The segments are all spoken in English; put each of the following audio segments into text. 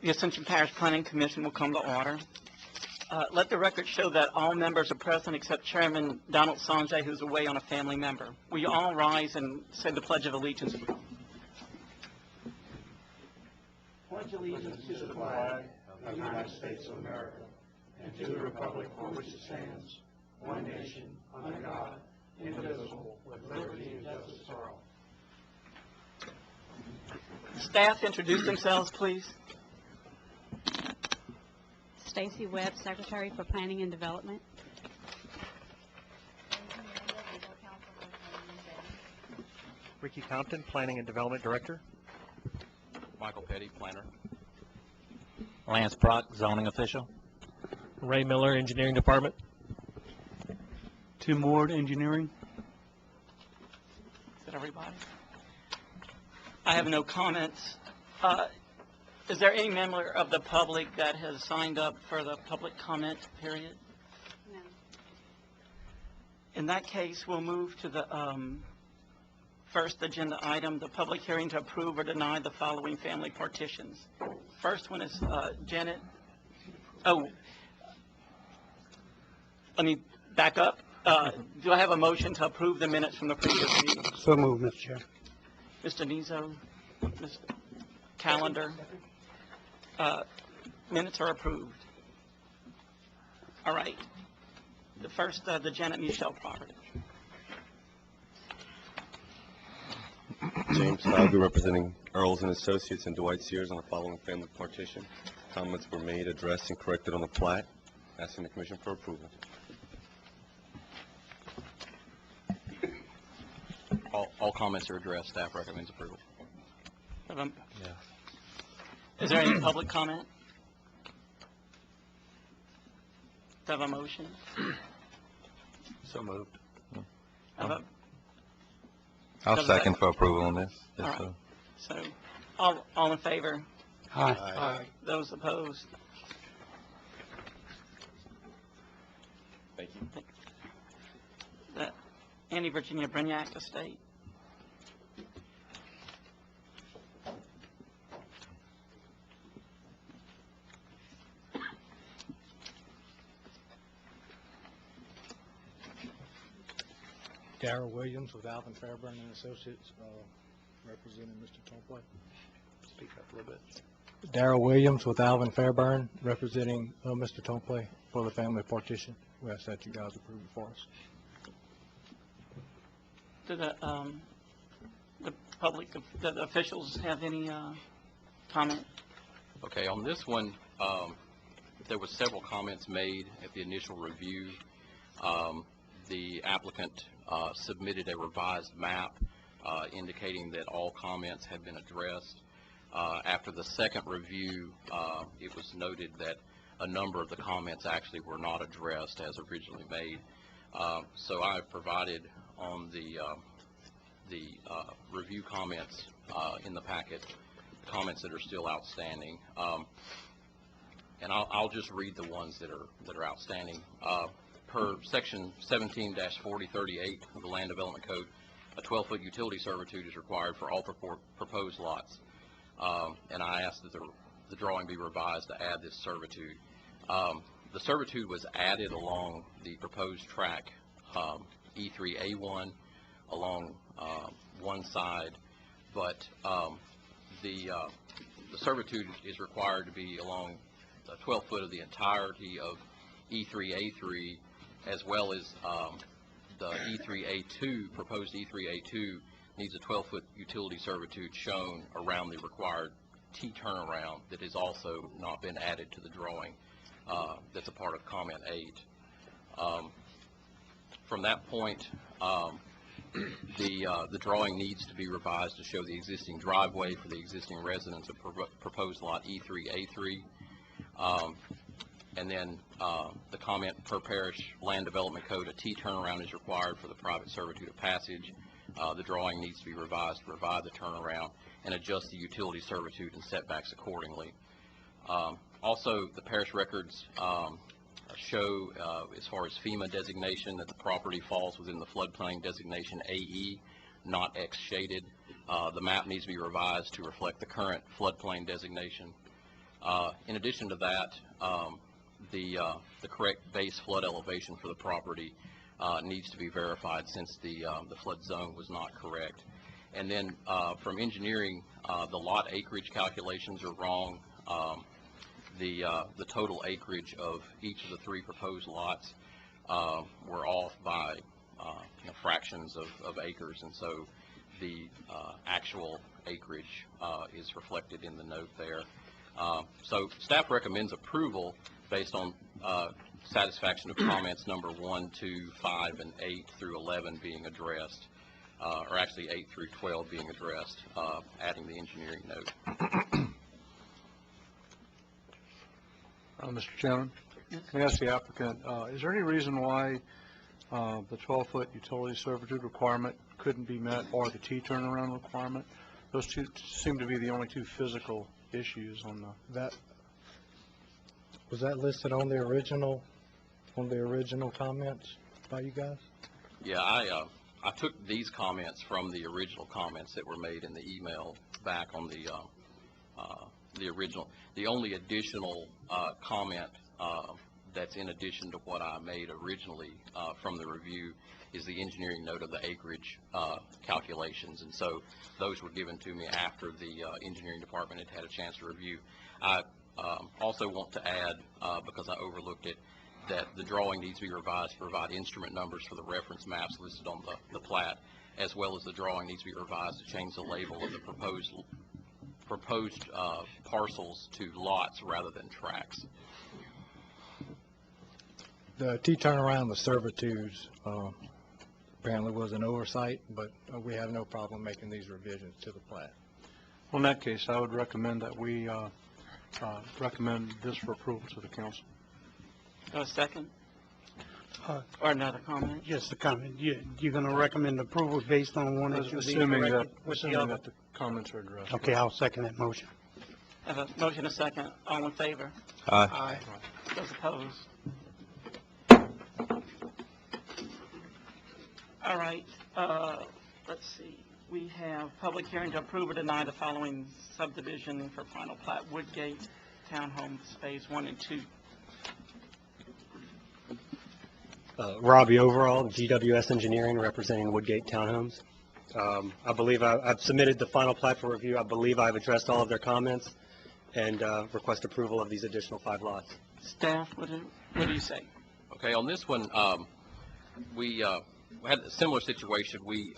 The Ascension Parish Planning Commission will come to order. Let the record show that all members are present except Chairman Donald Sanjay, who's away on a family member. Will you all rise and say the Pledge of Allegiance? Pledge allegiance to the flag of the United States of America and to the republic for which it stands, one nation, under God, indivisible, with liberty and justice for all. Staff, introduce themselves, please. Stacy Webb, Secretary for Planning and Development. Ricky Compton, Planning and Development Director. Michael Petty, Planner. Lance Brock, Zoning Official. Ray Miller, Engineering Department. Tim Ward, Engineering. Is that everybody? I have no comments. Is there any member of the public that has signed up for the public comment period? No. In that case, we'll move to the first agenda item, the public hearing to approve or deny the following family partitions. First one is Janet. Oh, let me back up. Do I have a motion to approve the minutes from the previous meeting? So moved, Mr. Chair. Mr. Nizo, Mr. Calendar. Minutes are approved. All right. The first, the Janet Michelle property. James Falvey, representing Earls and Associates and Dwight Sears on the following family partition. Comments were made, addressed, and corrected on the plat. Asking the Commission for approval. All comments are addressed. Staff recommends approval. Is there any public comment? Do I have a motion? So moved. I'll second for approval on this. All right. So, all in favor? Aye. Aye. Those opposed? Thank you. The Annie Virginia Brignac Estate. Darrell Williams with Alvin Fairburn and Associates, representing Mr. Tomplay. Speak up a little bit. Darrell Williams with Alvin Fairburn, representing Mr. Tomplay for the family partition. We ask that you guys approve it for us. Do the public, the officials have any comment? Okay, on this one, there was several comments made at the initial review. The applicant submitted a revised map indicating that all comments had been addressed. After the second review, it was noted that a number of the comments actually were not addressed as originally made. So I provided on the review comments in the packet, comments that are still outstanding. And I'll just read the ones that are outstanding. Per section 17-4038 of the Land Development Code, a 12-foot utility servitude is required for all proposed lots. And I asked that the drawing be revised to add this servitude. The servitude was added along the proposed track E3A1 along one side, but the servitude is required to be along 12 foot of the entirety of E3A3, as well as the E3A2, proposed E3A2 needs a 12-foot utility servitude shown around the required T turnaround that has also not been added to the drawing. That's a part of comment 8. From that point, the drawing needs to be revised to show the existing driveway for the existing residents of proposed lot E3A3. And then the comment per parish land development code, a T turnaround is required for the private servitude of passage. The drawing needs to be revised to provide the turnaround and adjust the utility servitude and setbacks accordingly. Also, the parish records show, as far as FEMA designation, that the property falls within the floodplain designation AE, not X shaded. The map needs to be revised to reflect the current floodplain designation. In addition to that, the correct base flood elevation for the property needs to be verified since the flood zone was not correct. And then from engineering, the lot acreage calculations are wrong. The total acreage of each of the 3 proposed lots were off by fractions of acres, and so the actual acreage is reflected in the note there. So staff recommends approval based on satisfaction of comments number 1, 2, 5, and 8 through 11 being addressed, or actually 8 through 12 being addressed, adding the engineering note. Mr. Chairman, can I ask the applicant, is there any reason why the 12-foot utility servitude requirement couldn't be met, or the T-turnaround requirement? Those two seem to be the only 2 physical issues on the... Was that listed on the original comments by you guys? Yeah, I took these comments from the original comments that were made in the email back on the original. The only additional comment that's in addition to what I made originally from the review is the engineering note of the acreage calculations, and so those were given to me after the engineering department had had a chance to review. I also want to add, because I overlooked it, that the drawing needs to be revised to provide instrument numbers for the reference maps listed on the plat, as well as the drawing needs to be revised to change the label of the proposed parcels to lots rather than tracts. The T-turnaround with servitudes apparently was an oversight, but we have no problem making these revisions to the plat. Well, in that case, I would recommend that we recommend this for approval to the council. A second? Or another comment? Just a comment. You're going to recommend approval based on one issue being Assuming corrected with the other? that the comments are addressed. Okay, I'll second that motion. I have a motion, a second. All in favor? Aye. Those opposed? All right, let's see. We have public hearing to approve or deny the following subdivision for final plat: Woodgate Townhome Phase 1 and 2. Robbie Overall, GWS Engineering, representing Woodgate Townhomes. I believe I've submitted the final plat for review. I believe I've addressed all of their comments and request approval of these additional 5 lots. Staff, what do you say? Okay, on this one, we had a similar situation. We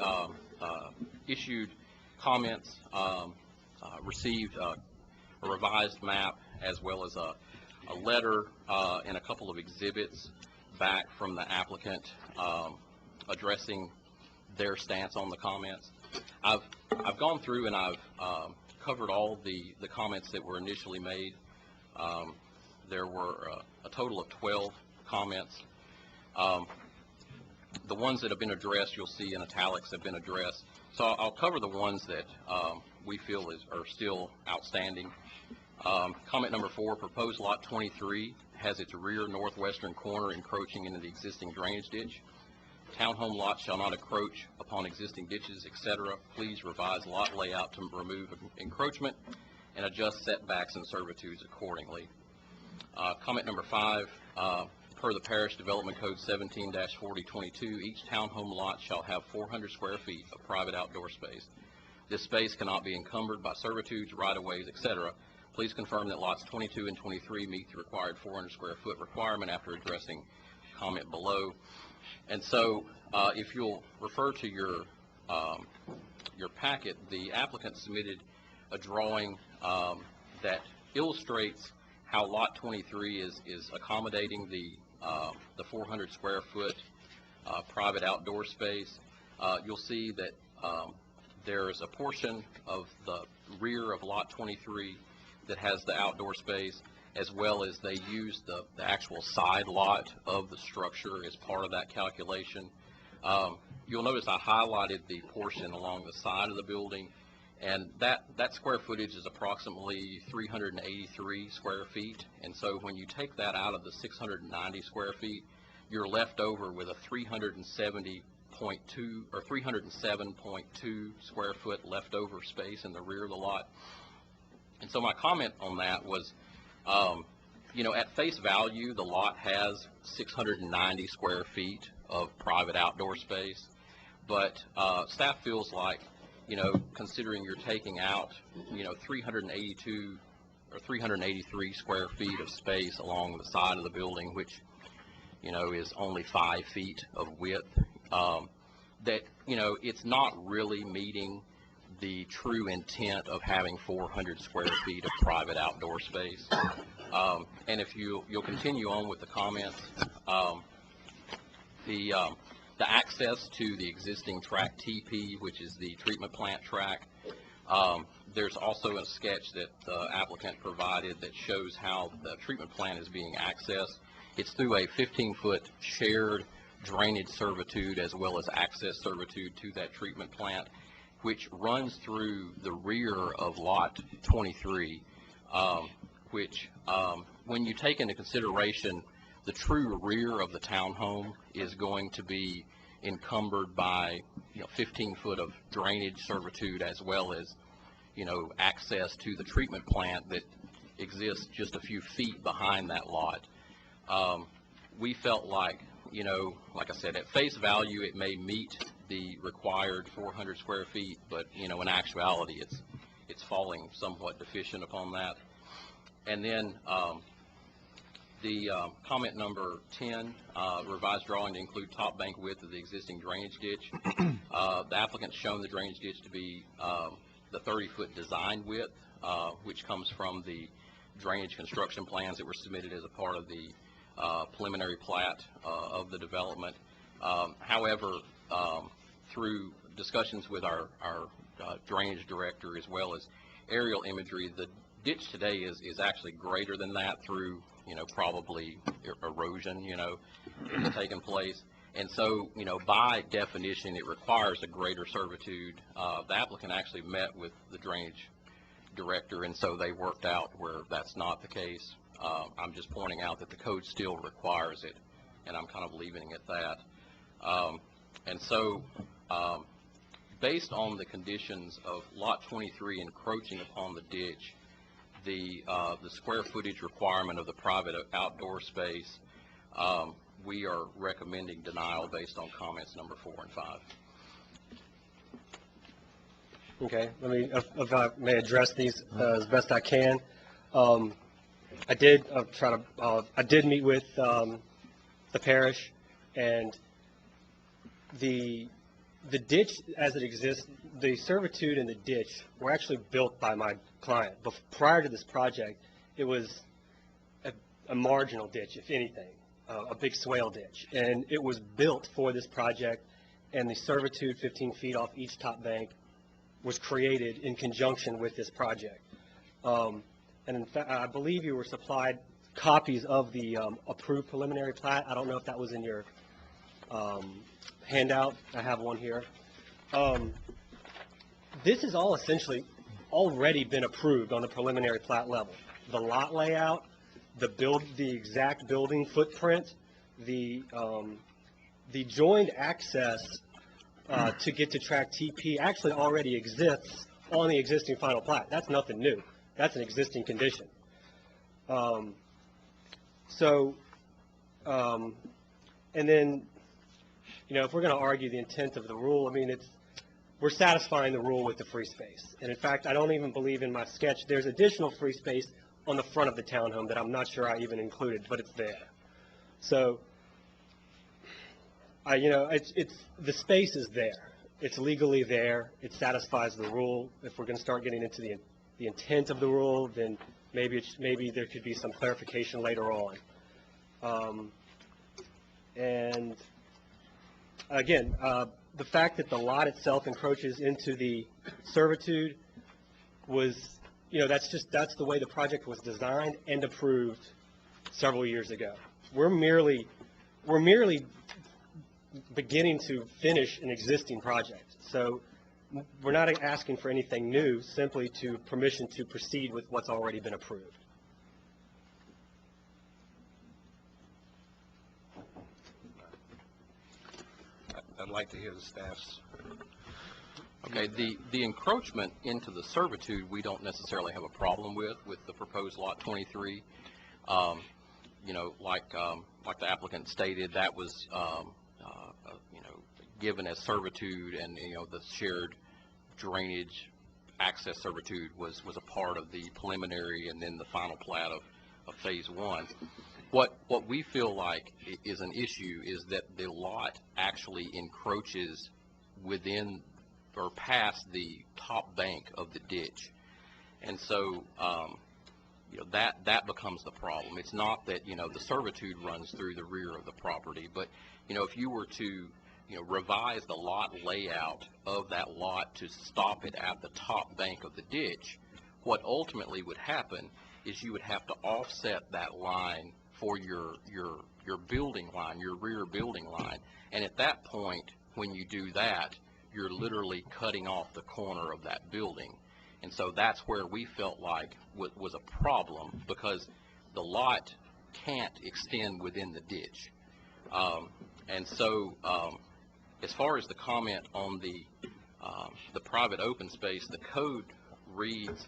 issued comments, received a revised map, as well as a letter and a couple of exhibits back from the applicant addressing their stance on the comments. I've gone through and I've covered all the comments that were initially made. There were a total of 12 comments. The ones that have been addressed, you'll see in italics, have been addressed. So I'll cover the ones that we feel are still outstanding. Comment number 4, proposed lot 23 has its rear northwestern corner encroaching into the existing drainage ditch. Townhome lots shall not encroach upon existing ditches, etc. Please revise lot layout to remove encroachment and adjust setbacks and servitudes accordingly. Comment number 5, per the Parish Development Code 17-4022, each townhome lot shall have 400 square feet of private outdoor space. This space cannot be encumbered by servitudes, right-of-ways, etc. Please confirm that lots 22 and 23 meet the required 400 square foot requirement after addressing comment below. And so if you'll refer to your packet, the applicant submitted a drawing that illustrates how lot 23 is accommodating the 400 square foot private outdoor space. You'll see that there is a portion of the rear of lot 23 that has the outdoor space, as well as they use the actual side lot of the structure as part of that calculation. You'll notice I highlighted the portion along the side of the building, and that square footage is approximately 383 square feet. And so when you take that out of the 690 square feet, you're left over with a 370.2 or 307.2 square foot leftover space in the rear of the lot. And so my comment on that was, you know, at face value, the lot has 690 square feet of private outdoor space, but staff feels like, you know, considering you're taking out, you know, 382 or 383 square feet of space along the side of the building, which, you know, is only 5 feet of width, that, you know, it's not really meeting the true intent of having 400 square feet of private outdoor space. And if you'll continue on with the comments, the access to the existing track TP, which is the treatment plant track, there's also a sketch that the applicant provided that shows how the treatment plant is being accessed. It's through a 15-foot shared drainage servitude as well as access servitude to that treatment plant, which runs through the rear of lot 23, which when you take into consideration the true rear of the townhome is going to be encumbered by, you know, 15 foot of drainage servitude as well as, you know, access to the treatment plant that exists just a few feet behind that lot. We felt like, you know, like I said, at face value it may meet the required 400 square feet, but, you know, in actuality it's falling somewhat deficient upon that. And then the comment number 10, revised drawing to include top bank width of the existing drainage ditch. The applicant's shown the drainage ditch to be the 30-foot design width, which comes from the drainage construction plans that were submitted as a part of the preliminary plat of the development. However, through discussions with our drainage director as well as aerial imagery, the ditch today is actually greater than that through, you know, probably erosion, you know, taking place. And so, you know, by definition, it requires a greater servitude. The applicant actually met with the drainage director, and so they worked out where that's not the case. I'm just pointing out that the code still requires it, and I'm kind of leaving it at that. And so, based on the conditions of lot 23 encroaching upon the ditch, the square footage requirement of the private outdoor space, we are recommending denial based on comments number 4 and 5. Okay, let me, if I may address these as best I can. I did I did meet with the parish, and the ditch as it exists, the servitude and the ditch were actually built by my client. But prior to this project, it was a marginal ditch, if anything, a big swale ditch, and it was built for this project, and the servitude 15 feet off each top bank was created in conjunction with this project. And in fact, I believe you were supplied copies of the approved preliminary plat. I don't know if that was in your handout. I have one here. This has all essentially already been approved on the preliminary plat level. The lot layout, the exact building footprint, the joined access to get to track TP actually already exists on the existing final plat. That's nothing new. That's an existing condition. And then, you know, if we're going to argue the intent of the rule, I mean, we're satisfying the rule with the free space. And in fact, I don't even believe in my sketch there's additional free space on the front of the townhome that I'm not sure I even included, but it's there. So, you know, the space is there. It's legally there. It satisfies the rule. If we're going to start getting into the intent of the rule, then maybe there could be some clarification later on. And again, the fact that the lot itself encroaches into the servitude was, you know, that's the way the project was designed and approved several years ago. We're merely beginning to finish an existing project. So we're not asking for anything new, simply to permission to proceed with what's already been approved. I'd like to hear the staff's Okay, the encroachment into the servitude, we don't necessarily have a problem with the proposed lot 23. You know, like the applicant stated, that was, you know, given as servitude, and, you know, the shared drainage access servitude was a part of the preliminary and then the final plat of phase one. What we feel like is an issue is that the lot actually encroaches within or past the top bank of the ditch. And so, you know, that becomes the problem. It's not that, you know, the servitude runs through the rear of the property, but, you know, if you were to, you know, revise the lot layout of that lot to stop it at the top bank of the ditch, what ultimately would happen is you would have to offset that line for your building line, your rear building line. And at that point, when you do that, you're literally cutting off the corner of that building. And so that's where we felt like was a problem, because the lot can't extend within the ditch. And so as far as the comment on the private open space, the code reads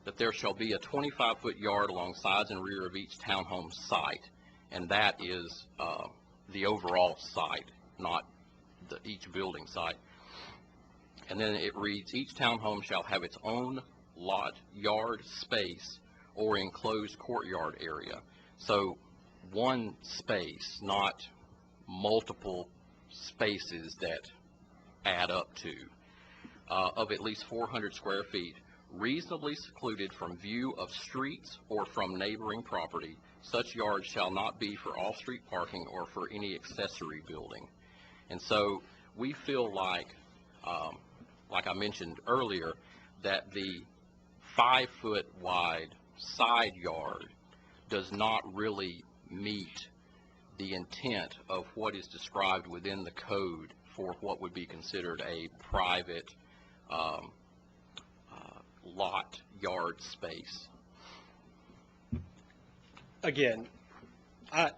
that there shall be a 25-foot yard along sides and rear of each townhome site, and that is the overall site, not each building site. And then it reads, each townhome shall have its own lot yard space or enclosed courtyard area. So one space, not multiple spaces that add up to, of at least 400 square feet, reasonably secluded from view of streets or from neighboring property. Such yards shall not be for off-street parking or for any accessory building. And so we feel like I mentioned earlier, that the 5-foot wide side yard does not really meet the intent of what is described within the code for what would be considered a private lot yard space. Again, I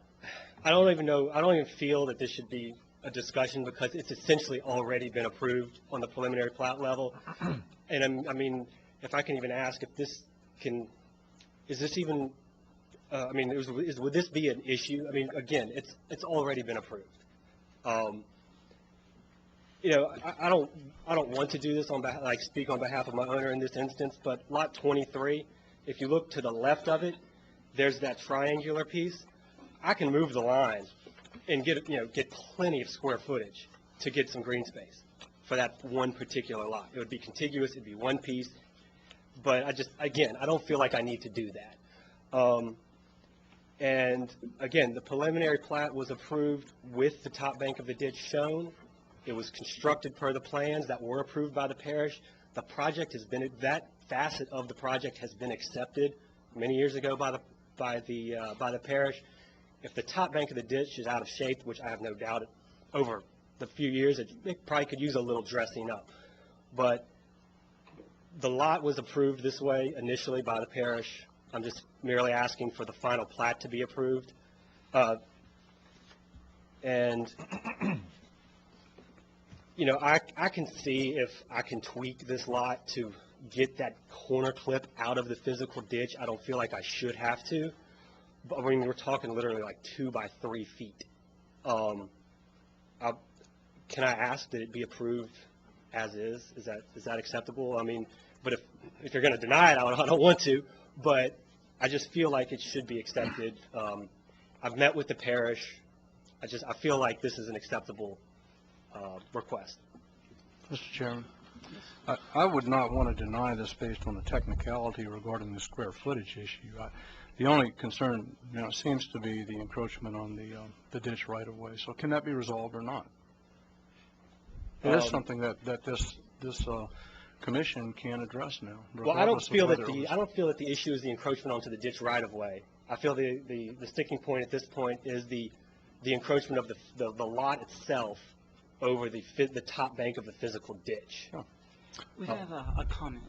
don't even feel that this should be a discussion, because it's essentially already been approved on the preliminary plat level. And I mean, if I can even ask if this can, is this even, I mean, would this be an issue? I mean, again, it's already been approved. You know, I don't want to do this on behalf, like speak on behalf of my owner in this instance, but lot 23, if you look to the left of it, there's that triangular piece. I can move the line and get plenty of square footage to get some green space for that one particular lot. It would be contiguous, it'd be one piece, but I don't feel like I need to do that. And again, the preliminary plat was approved with the top bank of the ditch shown. It was constructed per the plans that were approved by the parish. The project has been, that facet of the project has been accepted many years ago by the parish. If the top bank of the ditch is out of shape, which I have no doubt over the few years, it probably could use a little dressing up. But the lot was approved this way initially by the parish. I'm just merely asking for the final plat to be approved. And, you know, I can see if I can tweak this lot to get that corner clip out of the physical ditch. I don't feel like I should have to. But I mean, we're talking literally like 2 by 3 feet. Can I ask that it be approved as is? Is that acceptable? I mean, but if you're going to deny it, I don't want to. But I just feel like it should be accepted. I've met with the parish. I feel like this is an acceptable request. Mr. Chairman, I would not want to deny this based on the technicality regarding the square footage issue. The only concern, you know, seems to be the encroachment on the ditch right of way. So can that be resolved or not? It is something that this commission can address now. Well, I don't feel that the issue is the encroachment onto the ditch right of way. I feel the sticking point at this point is the encroachment of the lot itself over the top bank of the physical ditch. Sure. We have a comment.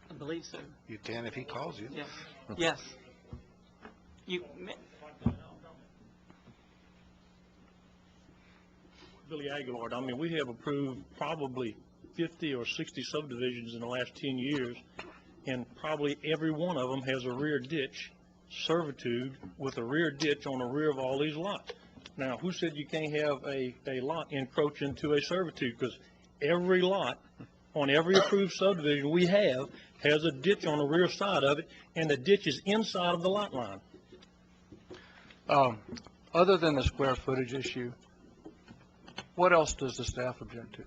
I believe so. You can if he calls you. Yes. Yes. Billy Aguilar. I mean, we have approved probably 50 or 60 subdivisions in the last 10 years, and probably every one of them has a rear ditch servitude with a rear ditch on the rear of all these lots. Now, who said you can't have a lot encroach into a servitude? Because every lot on every approved subdivision we have has a ditch on the rear side of it, and the ditch is inside of the lot line. Other than the square footage issue, what else does the staff object to?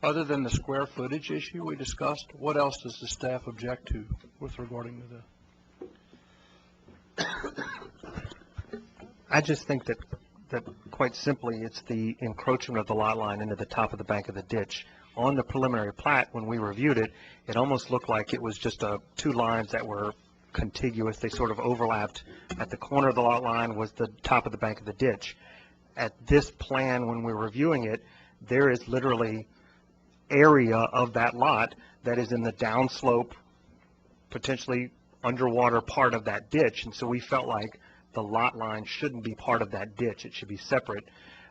Other than the square footage issue we discussed, what else does the staff object to with regarding to the? I just think that quite simply, it's the encroachment of the lot line into the top of the bank of the ditch. On the preliminary plat, when we reviewed it, it almost looked like it was just two lines that were contiguous. They sort of overlapped. At the corner of the lot line was the top of the bank of the ditch. At this plan, when we're reviewing it, there is literally area of that lot that is in the downslope, potentially underwater part of that ditch, and so we felt like the lot line shouldn't be part of that ditch. It should be separate.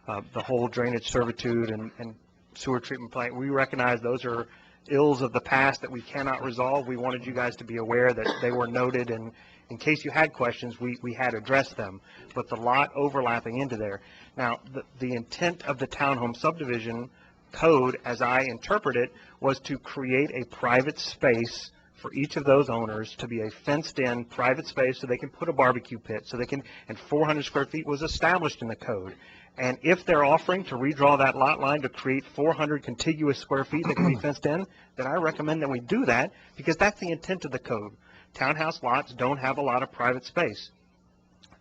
The whole drainage servitude and sewer treatment plant, we recognize those are ills of the past that we cannot resolve. We wanted you guys to be aware that they were noted, and in case you had questions, we had addressed them. But the lot overlapping into there. Now, the intent of the townhome subdivision code, as I interpret it, was to create a private space for each of those owners to be a fenced-in private space so they can put a barbecue pit, so they can, and 400 square feet was established in the code. And if they're offering to redraw that lot line to create 400 contiguous square feet that can be fenced in, then I recommend that we do that, because that's the intent of the code. Townhouse lots don't have a lot of private space.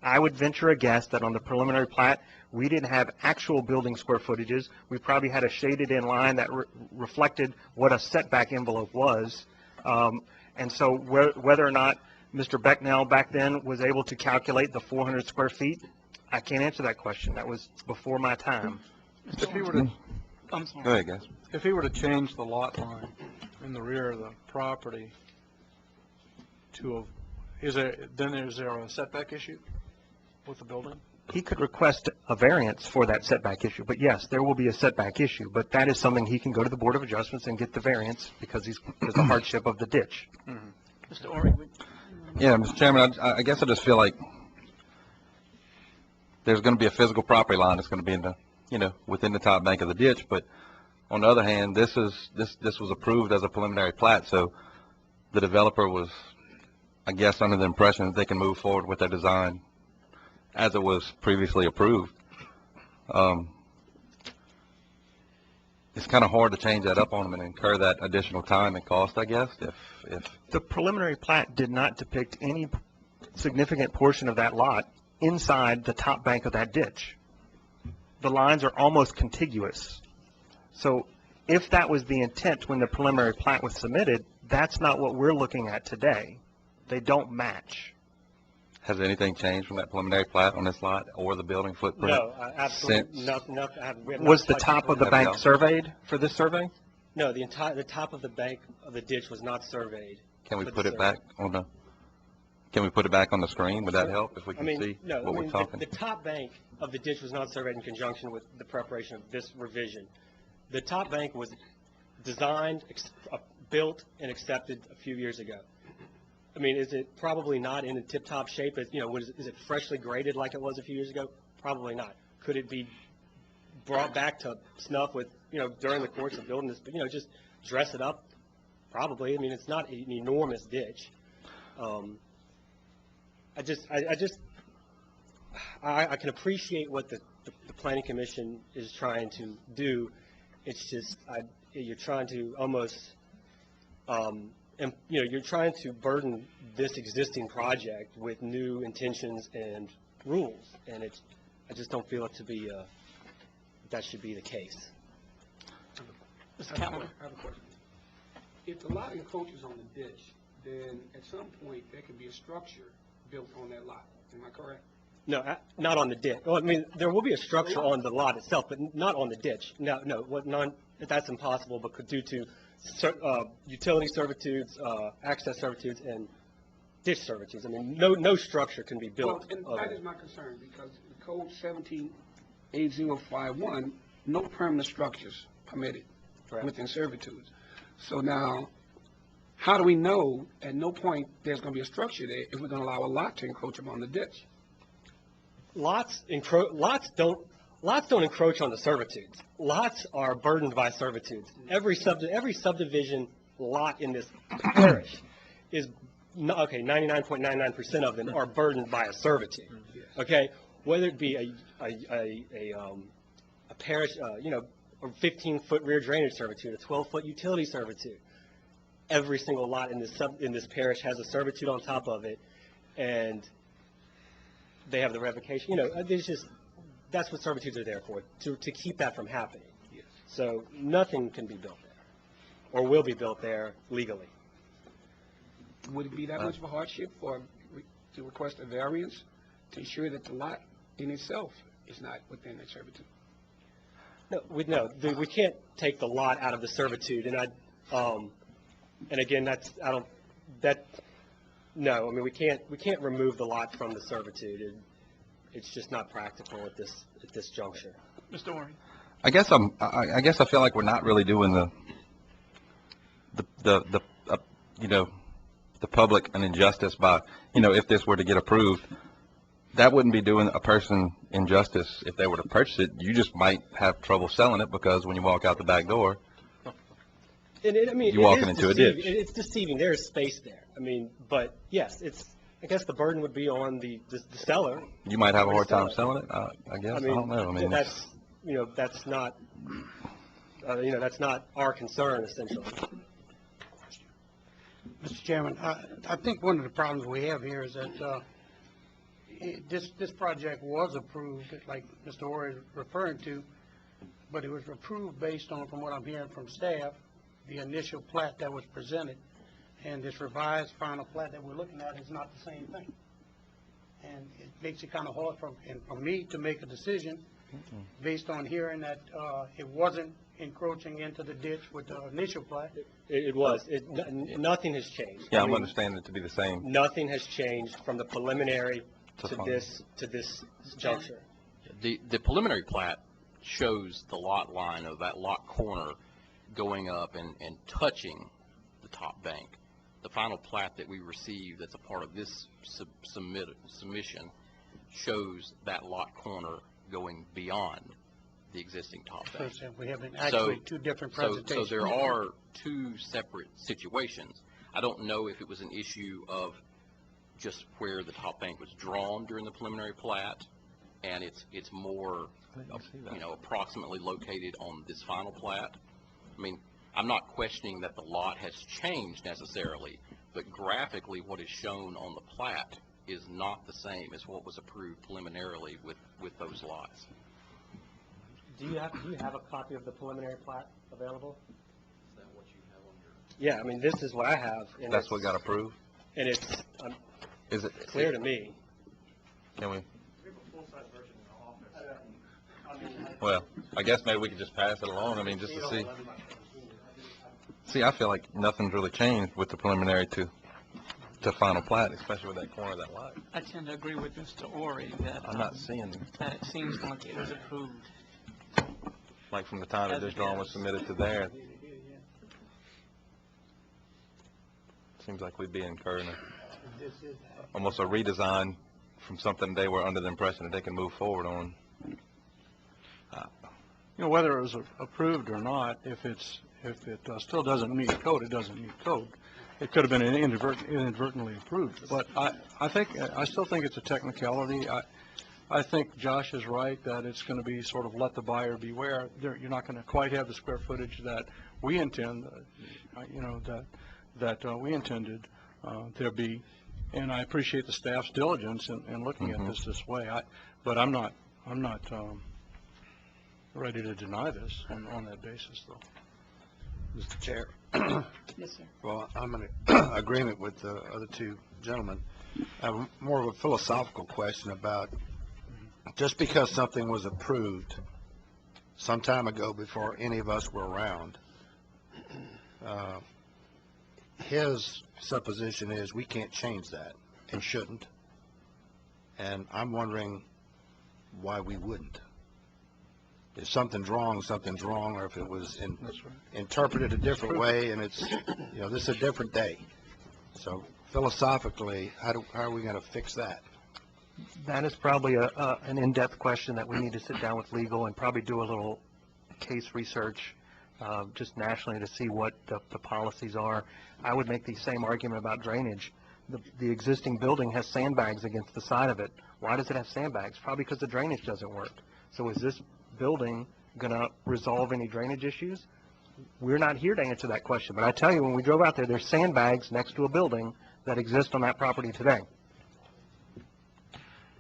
I would venture a guess that on the preliminary plat, we didn't have actual building square footages. We probably had a shaded in line that reflected what a setback envelope was. And so whether or not Mr. Becknell back then was able to calculate the 400 square feet, I can't answer that question. That was before my time. If he were to, I'm sorry. Go ahead, guys. if he were to change the lot line in the rear of the property to a, is there a setback issue with the building? He could request a variance for that setback issue, but yes, there will be a setback issue, but that is something he can go to the Board of Adjustments and get the variance because there's the hardship of the ditch. Mr. Ori, Yeah, Mr. Chairman, I guess I just feel like there's going to be a physical property line that's going to be in the, within the top bank of the ditch, but on the other hand, this was approved as a preliminary plat, so the developer was, I guess, under the impression that they can move forward with their design as it was previously approved. It's kind of hard to change that up on them and incur that additional time and cost, I guess, if The preliminary plat did not depict any significant portion of that lot inside the top bank of that ditch. The lines are almost contiguous. So if that was the intent when the preliminary plat was submitted, that's not what we're looking at today. They don't match. Has anything changed from that preliminary plat on this lot or the building footprint? No, absolutely Since- nothing. Was the top of the bank surveyed for this survey? No, the top of the bank of the ditch was not surveyed. Can we for the put it survey. back on the, can we put it back on the screen? Would that help if we can see what we're talking? The top bank of the ditch was not surveyed in conjunction with the preparation of this revision. The top bank was designed, built, and accepted a few years ago. I mean, is it probably not in a tip-top shape? Is it freshly graded like it was a few years ago? Probably not. Could it be brought back to snuff with, during the course of building this, just dress it up? Probably. I mean, it's not an enormous ditch. I can appreciate what the Planning Commission is trying to do. It's just, you're trying to almost, you're trying to burden this existing project with new intentions and rules, and I just don't feel it to be, that should be the case. Mr. Cameron. I have a question. If the lot encroaches on the ditch, then at some point there could be a structure built on that lot. Am I correct? No, not on the ditch. Well, I mean, there will be a structure on the lot itself, but not on the ditch. No, that's impossible, but due to utility servitudes, access servitudes, and ditch servitudes. I mean, no structure can be built. Well, and that is my concern, because Code 178051, no permanent structures permitted within servitudes. So now, how do we know at no point there's going to be a structure there if we're going to allow a lot to encroach upon the ditch? Lots don't encroach on the servitudes. Lots are burdened by servitudes. Every subdivision lot in this parish is, 99.99% of them are burdened by a servitude. Okay, whether it be a parish, a 15-foot rear drainage servitude, a 12-foot utility servitude. Every single lot in this parish has a servitude on top of it, and they have the revocation. That's what servitudes are there for, to keep that from happening. Yes. So nothing can be built there, or will be built there legally. Would it be that much of a hardship to request a variance to ensure that the lot in itself is not within that servitude? No, we can't take the lot out of the servitude, and again, no, I mean, we can't remove the lot from the servitude. It's just not practical at this juncture. Mr. Ory? I guess I feel like we're not really doing the public an injustice by, if this were to get approved, that wouldn't be doing a person injustice if they were to purchase it. You just might have trouble selling it because when you walk out the back door, you're walking into a ditch. It's deceiving. There is space there. I mean, but yes, I guess the burden would be on the seller. You might have a hard time selling it. I guess. I don't know. I mean, that's not that's not our concern essentially. Mr. Chairman, I think one of the problems we have here is that this project was approved, like Mr. Orr is referring to, but it was approved based on, from what I'm hearing from staff, the initial plat that was presented, and this revised final plat that we're looking at is not the same thing. And it makes it kind of hard for me to make a decision based on hearing that it wasn't encroaching into the ditch with the initial plat. It was. Nothing has changed. Yeah, I'm understanding it to be the same. Nothing has changed from the preliminary to this juncture. The preliminary plat shows the lot line of that lot corner going up and touching the top bank. The final plat that we received that's a part of this submission shows that lot corner going beyond the existing top bank. So we have actually two different presentations. So there are two separate situations. I don't know if it was an issue of just where the top bank was drawn during the preliminary plat, and it's more, approximately located on this final plat. I mean, I'm not questioning that the lot has changed necessarily, but graphically what is shown on the plat is not the same as what was approved preliminarily with those lots. Do you have a copy of the preliminary plat available? Is that what you have on your? Yeah, I mean, this is what I have. And that's what got approved? And it's is it clear to me. Can we? Well, I guess maybe we could just pass it along, I mean, just to see. See, I feel like nothing's really changed with the preliminary to final plat, especially with that corner of that lot. I tend to agree with Mr. Ory that I'm not seeing that it seems like it was approved. Like from the time that this drawing was submitted to there. Seems like we'd be incurring almost a redesign from something they were under the impression that they can move forward on. Whether it was approved or not, if it still doesn't meet code, it doesn't meet code. It could have been inadvertently approved, but I still think it's a technicality. I think Josh is right that it's going to be sort of let the buyer beware. You're not going to quite have the square footage that we intend, that we intended there be. And I appreciate the staff's diligence in looking at this way. But I'm not ready to deny this on that basis, though. Mr. Chair. Yes, sir. Well, I'm in agreement with the other two gentlemen. I have more of a philosophical question about just because something was approved some time ago before any of us were around, his supposition is we can't change that and shouldn't. And I'm wondering why we wouldn't. If something's wrong, or if it was interpreted a different way, and it's, this is a different day. So philosophically, how are we going to fix that? That is probably an in-depth question that we need to sit down with legal and probably do a little case research just nationally to see what the policies are. I would make the same argument about drainage. The existing building has sandbags against the side of it. Why does it have sandbags? Probably because the drainage doesn't work. So is this building going to resolve any drainage issues? We're not here to answer that question. But I tell you, when we drove out there, there's sandbags next to a building that exist on that property today.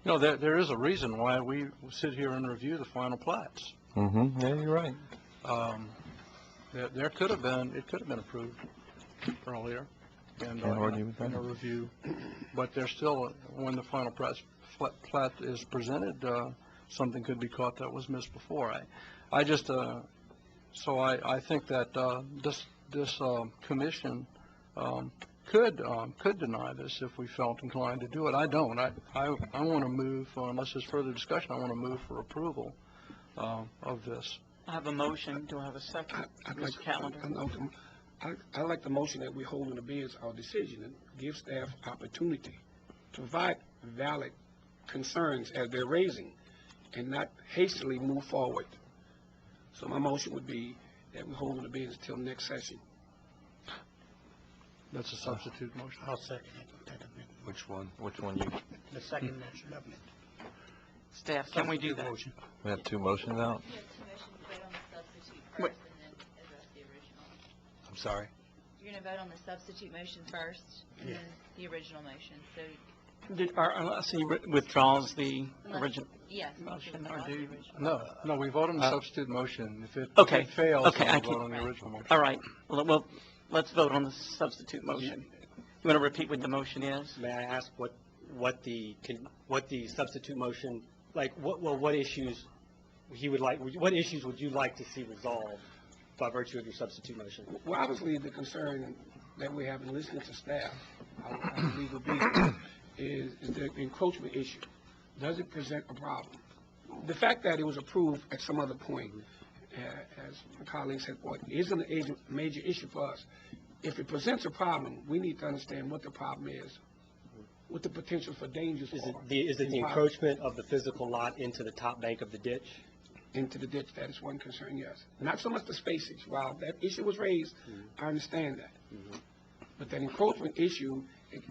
There is a reason why we sit here and review the final plats. Mm-hmm. Yeah, you're right. It could have been approved earlier and in a review, but there's still, when the final plat is presented, something could be caught that was missed before. I think that this commission could deny this if we felt inclined to do it. I don't. I want to move, unless there's further discussion, I want to move for approval of this. I have a motion. Do I have a second? Mr. Callender. I like the motion that we hold in the bids our decision and give staff opportunity to provide valid concerns as they're raising and not hastily move forward. So my motion would be that we hold in the bids until next session. That's a substitute motion. I'll second it. Which one? The second motion. Staff, can we do that? We have two motions out. Wait. I'm sorry? You're going to vote on the substitute motion first, and then the original motion. So, Unless he withdraws the original yes. motion. No, we vote on the substitute motion. If it fails, we vote on the original motion. All right. Well, let's vote on the substitute motion. You want to repeat what the motion is? May I ask what the substitute motion, what issues what issues would you like to see resolved by virtue of your substitute motion? Well, obviously, the concern that we have in listening to staff, our legal brief, is the encroachment issue. Does it present a problem? The fact that it was approved at some other point, as my colleague said, isn't a major issue for us. If it presents a problem, we need to understand what the problem is, what the potential for dangers are. Is it the encroachment of the physical lot into the top bank of the ditch? Into the ditch, that is one concern, yes. Not so much the spacage. While that issue was raised, I understand that. But that encroachment issue,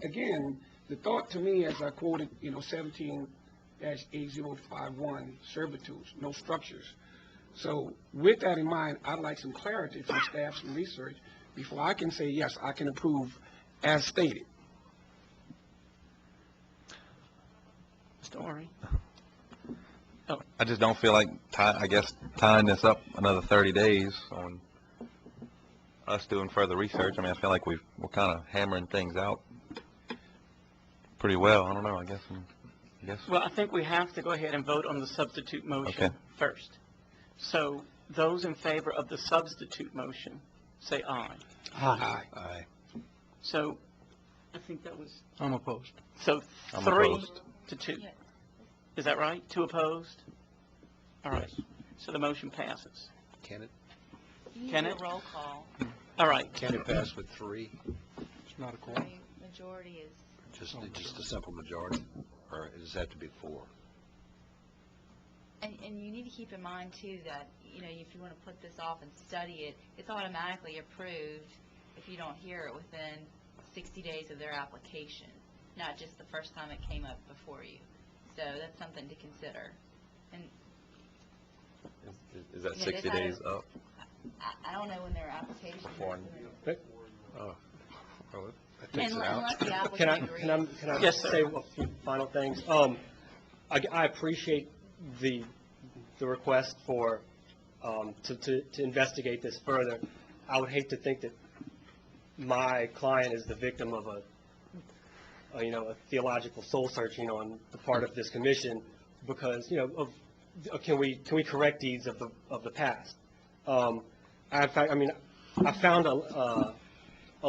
again, the thought to me, as I quoted, 17-8051, servitudes, no structures. So with that in mind, I'd like some clarity from staff, some research, before I can say, yes, I can approve as stated. Mr. Ori? I just don't feel like, tying this up another 30 days on us doing further research. I mean, I feel like we're kind of hammering things out pretty well. I don't know, I guess. Well, I think we have to go ahead and vote on the substitute motion first. So those in favor of the substitute motion, say aye. Aye. Aye. So I think that was... I'm opposed. So I'm 3 opposed. to 2. Is that right? 2 opposed? All right. So the motion passes. Can it? Can it? Roll call. All right. Can it pass with 3? It's not a quorum. Majority is... Just a simple majority? Or does it have to be 4? And you need to keep in mind, too, that, if you want to put this off and study it, it's automatically approved if you don't hear it within 60 days of their application, not just the first time it came up before you. So that's something to consider. And is that 60 days up? I don't know when their application is. That takes it out. Unless the applicant agrees. Can I Yes, sir. say a few final things? I appreciate the request for to investigate this further. I would hate to think that my client is the victim of a theological soul searching on the part of this commission, because can we correct deeds of the past? I found a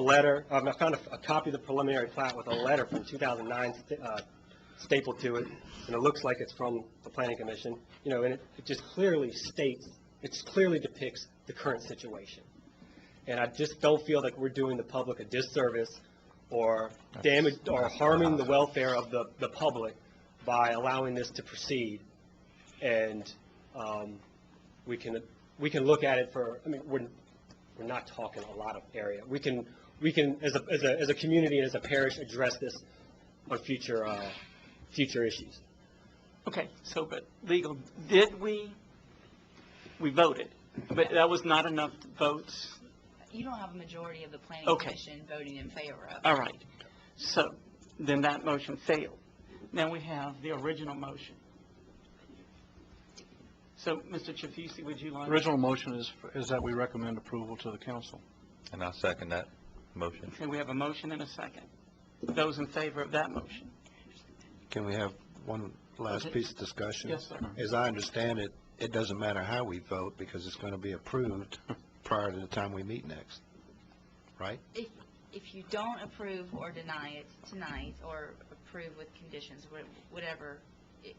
letter. I found a copy of the preliminary plat with a letter from 2009 stapled to it, and it looks like it's from the planning commission, you know, and it just clearly states, it clearly depicts the current situation. And I just don't feel like we're doing the public a disservice or damage or harming the welfare of the public by allowing this to proceed. And we can look at it for, I mean, we're not talking a lot of area. We can as a community and as a parish address this on future issues. Okay, so, but legal, did we voted, but that was not enough votes? You don't have a majority of the planning Okay. commission voting in favor of it. All right, so then that motion failed. Now we have the original motion. So, Mr. Chafisi, would you like? The original motion is that we recommend approval to the council. And I second that motion. Okay, we have a motion and a second. Those in favor of that motion? Can we have one last Okay. piece of discussion? Yes, sir. As I understand it, it doesn't matter how we vote because it's going to be approved prior to the time we meet next, right? If you don't approve or deny it tonight, or approve with conditions, whatever,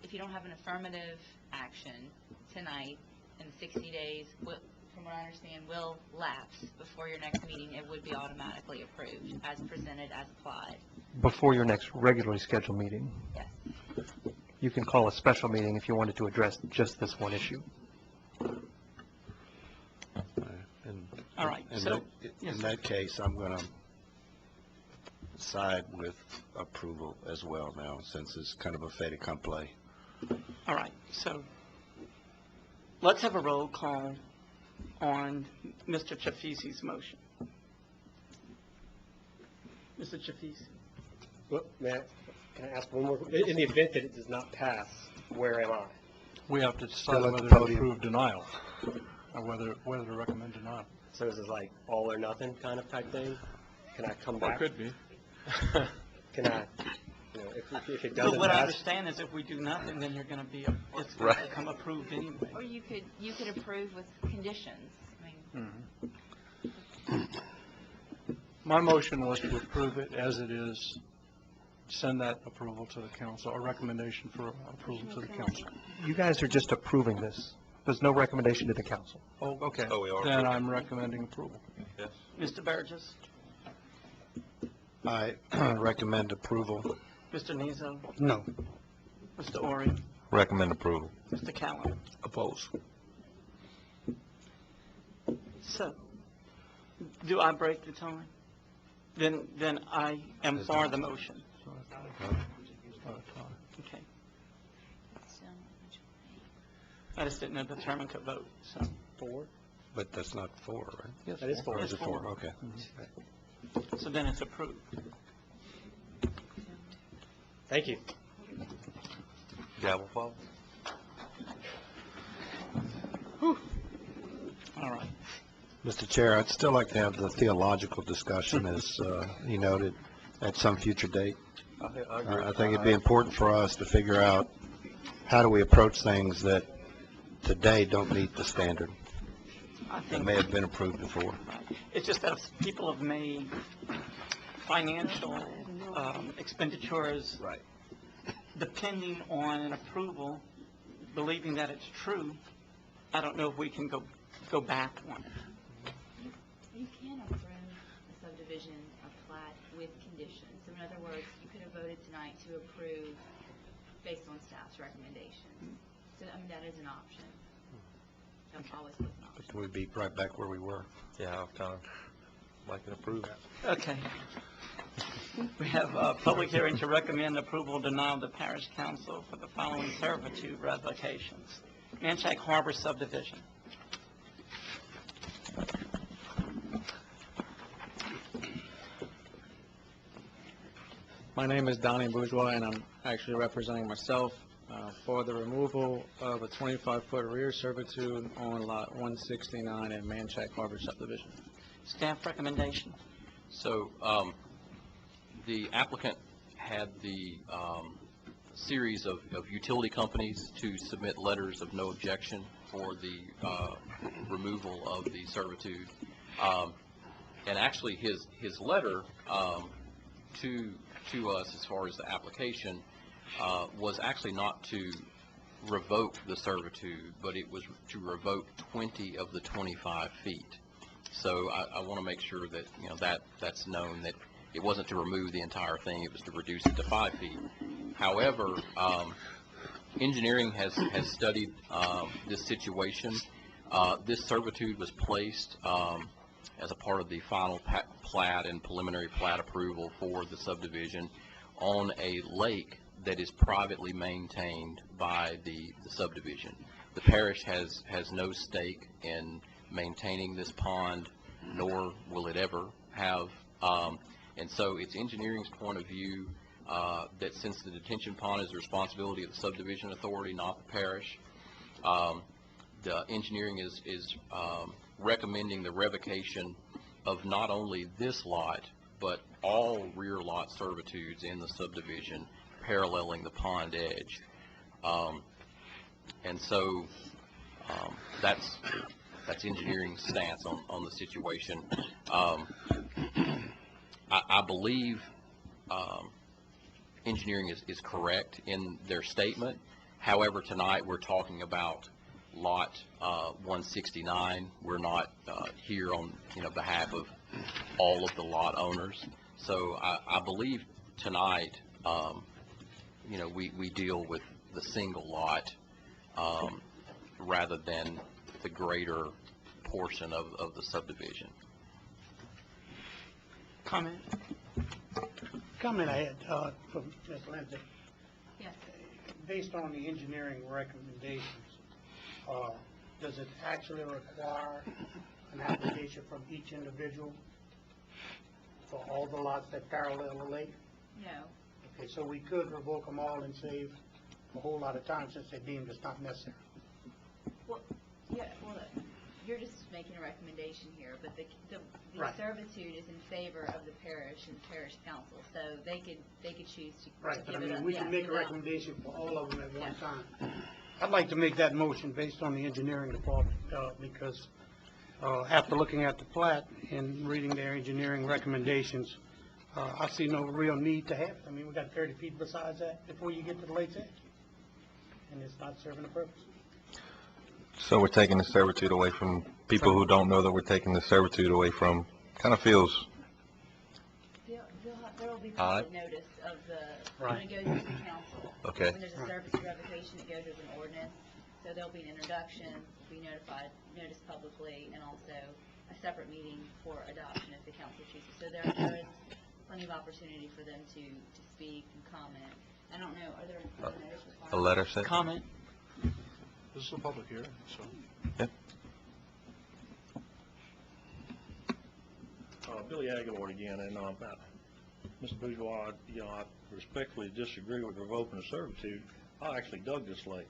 if you don't have an affirmative action tonight, in 60 days, from what I understand, will lapse before your next meeting, it would be automatically approved, as presented, as applied. Before your next regularly scheduled meeting. Yes. You can call a special meeting if you wanted to address just this one issue. All right, In so, that- yes, in sir. that case, I'm going to side with approval as well now, since it's kind of a fait accompli. All right, so let's have a roll call on Mr. Chafisi's motion. Mr. Chafisi? Well, Matt, can I ask one more? In the event that it does not pass, where am I? We have to decide Still at the whether to podium. approve denial, or whether to recommend denial. So this is like all or nothing kind of type thing? Can I come Well, back? it could be. Can I, you know, if it But doesn't what I pass? understand is if we do nothing, then you're going to be, it's going to become approved anyway. Or you could approve with conditions. I mean, My motion was to approve it as it is, send that approval to the council, or recommendation for approval to the council. You guys are just approving this. There's no recommendation to the council. Oh, okay. Oh, we are Then approving. I'm recommending approval. Yes. Mr. Burgess? I recommend approval. Mr. Nizo? No. Mr. Ori? Recommend approval. Mr. Callum? Oppose. So, do I break the time? Then I am for the motion. Okay. so, I just didn't know the chairman could vote, so. 4? But that's not 4, right? Yes, that is 4. Or is it 4? four. Okay. So then it's approved. Thank you. Gavel fall. All right. Mr. Chair, I'd still like to have the theological discussion, as he noted, at some future date. I think it'd be important for us to figure out how do we approach things that today don't meet the standard I that think may have been approved before. it's just that people have made financial expenditures Right. depending on an approval, believing that it's true. I don't know if we can go back on it. you can approve a subdivision, a plat with conditions. So in other words, you could have voted tonight to approve based on staff's recommendation. So, I mean, that is an option. That always was an option. We'd be right back where we were. Yeah, I'll kind of like it approved. Okay. We have a public hearing to recommend approval or denial of the parish council for the following servitude revocations. Manchac Harbor subdivision. My name is Donnie Bourgeois, and I'm actually representing myself for the removal of a 25-foot rear servitude on Lot 169 in Manchac Harbor subdivision. Staff recommendation. So, the applicant had the series of utility companies to submit letters of no objection for the removal of the servitude. And actually, his letter to us as far as the application was actually not to revoke the servitude, but it was to revoke 20 of the 25 feet. So I want to make sure that, you know, that's known, that it wasn't to remove the entire thing, it was to reduce it to 5 feet. However, engineering has studied this situation. This servitude was placed as a part of the final plat and preliminary plat approval for the subdivision on a lake that is privately maintained by the subdivision. The parish has no stake in maintaining this pond, nor will it ever have. And so it's engineering's point of view that since the detention pond is the responsibility of the subdivision authority, not the parish, the engineering is recommending the revocation of not only this lot, but all rear lot servitudes in the subdivision paralleling the pond edge. And so that's engineering's stance on the situation. I believe engineering is correct in their statement. However, tonight we're talking about lot 169. We're not here on behalf of all of the lot owners. So I believe tonight we deal with the single lot rather than the greater portion of the subdivision. Comment? Comment I had from Ms. Lindsay. Yes. Based on the engineering recommendations, does it actually require an application from each individual for all the lots that parallel the lake? No. Okay, so we could revoke them all and save a whole lot of time since they deemed it's not necessary. Well, yeah, well, you're just making a recommendation here, but the Right. servitude is in favor of the parish and parish council, so they could choose to Right, but I give it mean, up. we Yeah, can make a without- recommendation for all of them at one time. I'd like to make that motion based on the engineering department, because after looking at the plat and reading their engineering recommendations, I see no real need to have it. I mean, we got 30 feet besides that before you get to the lake's edge, and it's not serving a purpose. So we're taking the servitude away from people who don't know that we're taking the servitude away from. Kind of feels. There'll be All right. public notice of when Right. it goes to the council. Okay. When there's a servitude revocation, it goes as an ordinance, so there'll be an introduction, be noticed publicly, and also a separate meeting for adoption if the council chooses. So there is plenty of opportunity for them to speak and comment. I don't know, are there notice requirements? A letter sent? Comment? This is a public hearing, so. Yeah. Billy Aguilar again, and Mr. Bourgeois, I respectfully disagree with revoking the servitude. I actually dug this lake,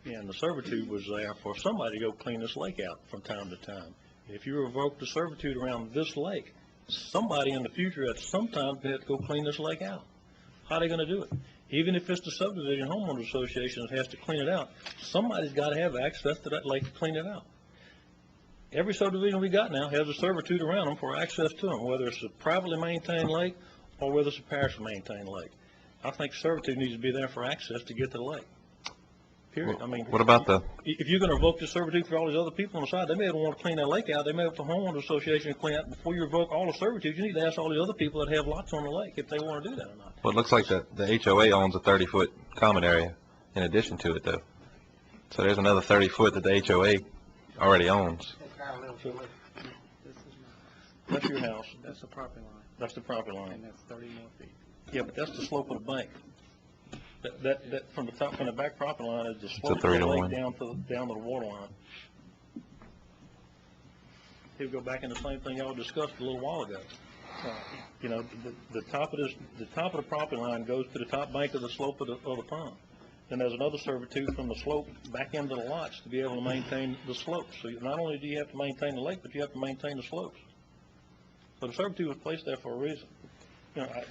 and the servitude was there for somebody to go clean this lake out from time to time. If you revoke the servitude around this lake, somebody in the future at some time could have to go clean this lake out. How are they going to do it? Even if it's the subdivision homeowners association that has to clean it out, somebody's got to have access to that lake to clean it out. Every subdivision we got now has a servitude around them for access to them, whether it's a privately maintained lake or whether it's a parish maintained lake. I think servitude needs to be there for access to get to the lake. Period. I mean, What about the, if you're going to revoke the servitude for all these other people on the side, they may want to clean that lake out. They may have the homeowners association to clean out. Before you revoke all the servitude, you need to ask all the other people that have lots on the lake if they want to do that or not. well, it looks like the HOA owns a 30-foot common area in addition to it, though. So there's another 30 foot that the HOA already owns. That's your house. That's the property line, That's the property line. and that's 30 more feet. Yeah, but that's the slope of the bank. That from the back property line is the slope of 3 the to lake 1. down to the water line. He'll go back in the same thing y'all discussed a little while ago. The top of the property line goes to the top bank of the slope of the pond. Then there's another servitude from the slope back into the lots to be able to maintain the slopes. So not only do you have to maintain the lake, but you have to maintain the slopes. So the servitude was placed there for a reason. I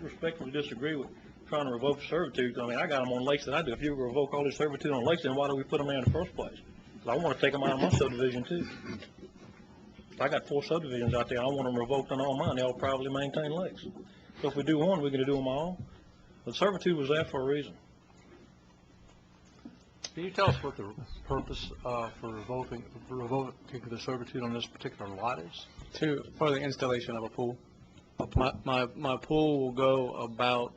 respectfully disagree with trying to revoke servitude. I mean, I got them on lakes that I do. If you revoke all these servitude on lakes, then why do we put them there in the first place? 'Cause I want to take them out of my subdivision too. I got 4 subdivisions out there. I want them revoked on all mine. They all privately maintained lakes. So if we do one, we're going to do them all. The servitude was there for a reason. Can you tell us what the purpose for revoking the servitude on this particular lot is? For the installation of a pool. My pool will go about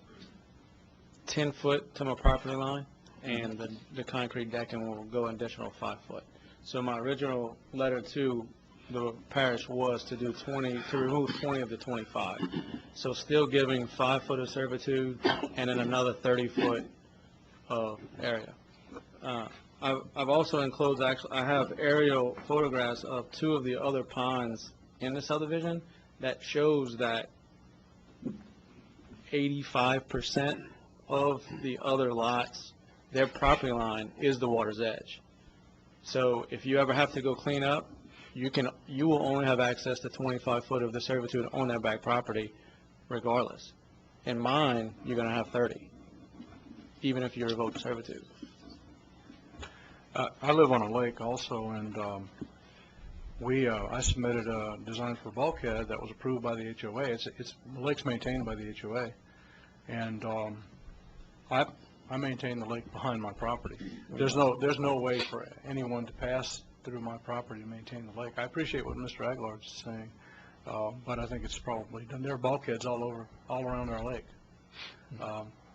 10 foot to my property line, and the concrete decking will go an additional 5 foot. So my original letter to the parish was to remove 20 of the 25. So still giving 5 foot of servitude and then another 30 foot of area. I've also enclosed, I have aerial photographs of 2 of the other ponds in the subdivision that shows that 85% of the other lots, their property line is the water's edge. So if you ever have to go clean up, you will only have access to 25 foot of the servitude on that back property regardless. In mine, you're going to have 30, even if you revoke the servitude. I live on a lake also, and I submitted a design for bulkhead that was approved by the HOA. The lake's maintained by the HOA, and I maintain the lake behind my property. There's no way for anyone to pass through my property to maintain the lake. I appreciate what Mr. Aguilar is saying, but I think it's probably done. There are bulkheads all around our lake,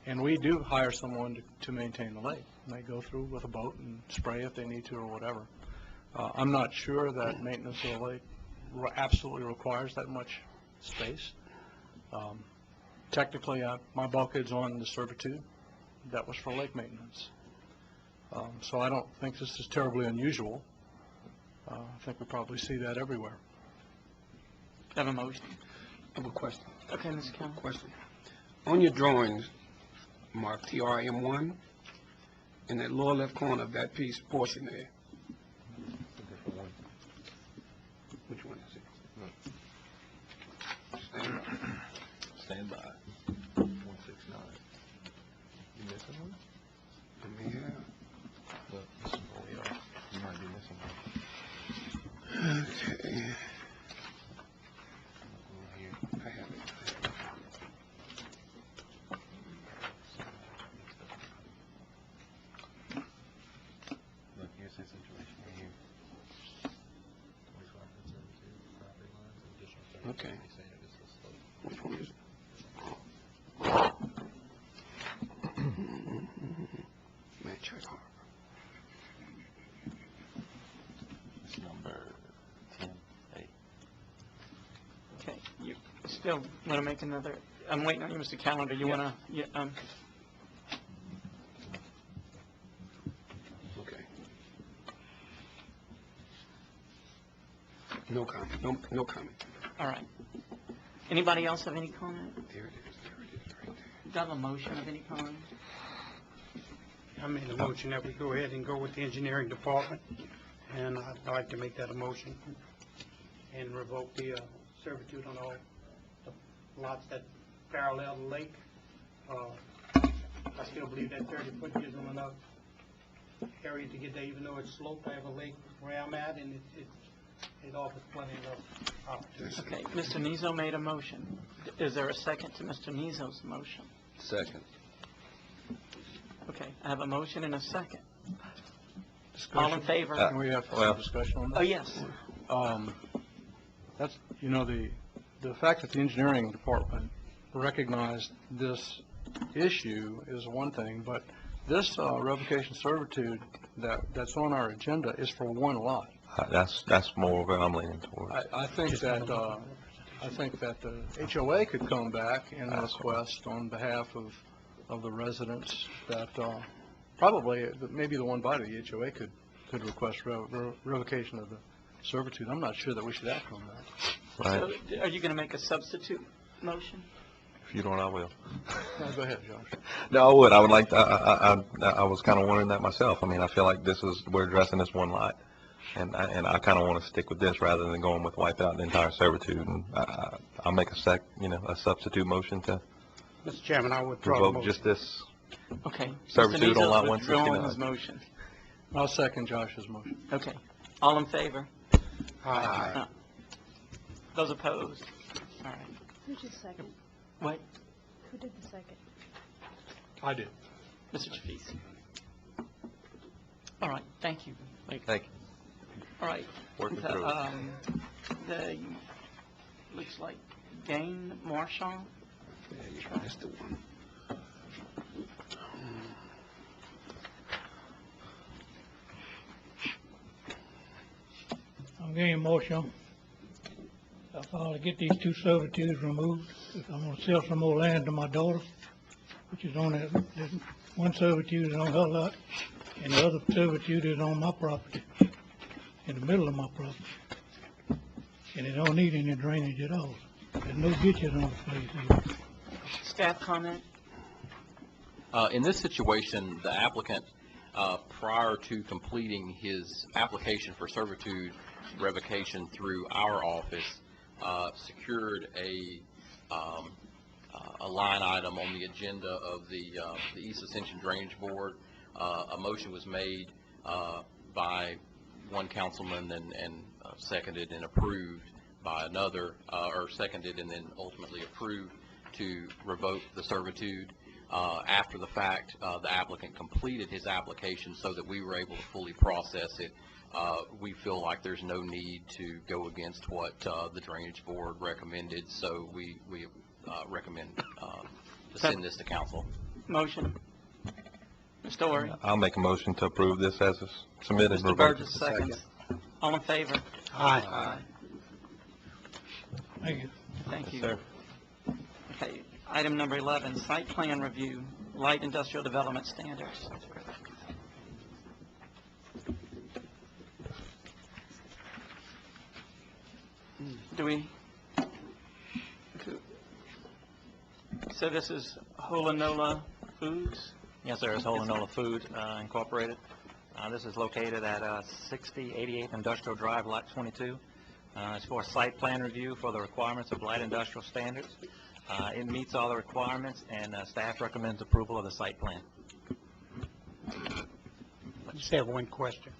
and we do hire someone to maintain the lake. And they go through with a boat and spray if they need to or whatever. I'm not sure that maintenance of the lake absolutely requires that much space. Technically, my bulkhead's on the servitude. That was for lake maintenance. So I don't think this is terribly unusual. I think we probably see that everywhere. Have a motion? I have a question. Okay, Mr. Campbell. Question. On your drawings, mark TRM1, in that lower left corner of that portion there. Which one is it? Stand by. Stand by. 169. You missing one? Yeah. Look, this is where we are. You might be missing one. Okay. I have it. Look, here's the situation right here. Okay. Which one is it? Manchester Harbor. It's number 10A. Okay, you still want to make another, I'm waiting on you, Mr. Callender. You want to, Okay. No comment. No comment. all right. Anybody else have any comment? There it is. There it is. Right there. Do you have a motion of any kind? I made a motion that we go ahead and go with the engineering department, and I'd like to make that a motion and revoke the servitude on all the lots that parallel the lake. I still believe that 30 foot gives them enough area to get there, even though it's sloped. I have a lake where I'm at, and it offers plenty of opportunity. Okay, Mr. Nizzo made a motion. Is there a second to Mr. Nizzo's motion? Second. Okay, I have a motion and a second. All in favor? Can we have some discussion on that? Oh, yes. That's, the fact that the engineering department recognized this issue is one thing, but this revocation servitude that's on our agenda is for one lot. That's more where I'm leaning toward. I think that the HOA could come back and request on behalf of the residents that probably maybe the one by the HOA could request revocation of the servitude. I'm not sure that we should act on that. Right. So are you going to make a substitute motion? If you don't, I will. No, go ahead, Josh. No, I would. I would like to, I was kind of wondering that myself. I mean, I feel like we're addressing this one lot, and I kind of want to stick with this rather than going with wipe out the entire servitude. And I'll make a substitute motion to Mr. Chairman, I withdraw the revoke motion. just this Okay. servitude on lot withdrawing 169. his motion. I'll second Josh's motion. Okay. All in favor? Aye. Those opposed? All right. Who did second? What? Who did the second? I did. Mr. Chaffizi? All right, thank you. Thank you. All right. Working through it. The, looks like Gain Marshall. That's the one. I'm getting emotional. If I ought to get these two servitudes removed, if I'm gonna sell some more land to my daughter, which is on that, there's one servitude is on her lot, and the other servitude is on my property, in the middle of my property. And it don't need any drainage at all. There's no ditches on the place either. Staff comment? In this situation, the applicant, prior to completing his application for servitude revocation through our office, secured a line item on the agenda of the East Ascension Drainage Board. A motion was made by one councilman and seconded and approved by another, or seconded and then ultimately approved to revoke the servitude. After the fact, the applicant completed his application so that we were able to fully process it. We feel like there's no need to go against what the Drainage Board recommended, so we recommend to send this to council. Motion. Mr. Story? I'll make a motion to approve this as is submitted. Mr. Burgess, seconds. All in favor? Aye. Thank you. Thank you. Yes, sir. Okay, item number 11, site plan review, light industrial development standards. Do we? So this is Holanola Foods? Yes, sir, it's Holanola Food Incorporated. This is located at 6088 Industrial Drive, Lot 22. It's for a site plan review for the requirements of light industrial standards. It meets all the requirements, and staff recommends approval of the site plan. I just have one question.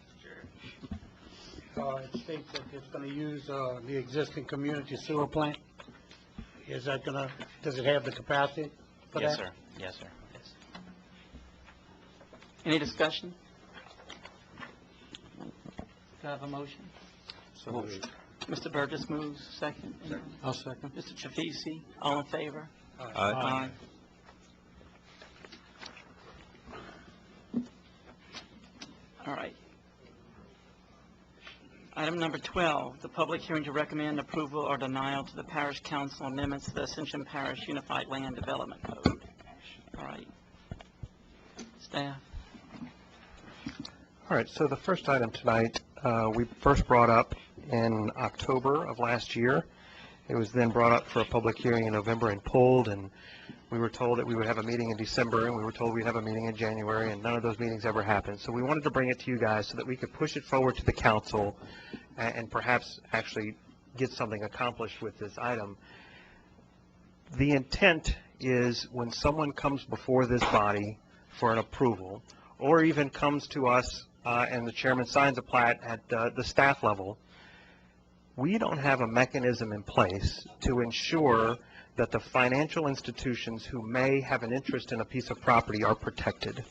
Sure. It states that it's going to use the existing community sewer plant. Is that going to, does it have the capacity for that? Yes, sir. Yes, sir. Yes. Any discussion? Do I have a motion? So moved. Mr. Burgess moves, second. I'll second. Mr. Chaffizi, all in favor? Aye. All right. Item number 12, the public hearing to recommend approval or denial to the Parish Council amendments to the Ascension Parish Unified Land Development Code. All right. Staff? All right, so the first item tonight, we first brought up in October of last year. It was then brought up for a public hearing in November and pulled, and we were told that we would have a meeting in December, and we were told we'd have a meeting in January, and none of those meetings ever happened. So we wanted to bring it to you guys so that we could push it forward to the council and perhaps actually get something accomplished with this item. The intent is when someone comes before this body for an approval, or even comes to us and the chairman signs a plat at the staff level, we don't have a mechanism in place to ensure that the financial institutions who may have an interest in a piece of property are protected.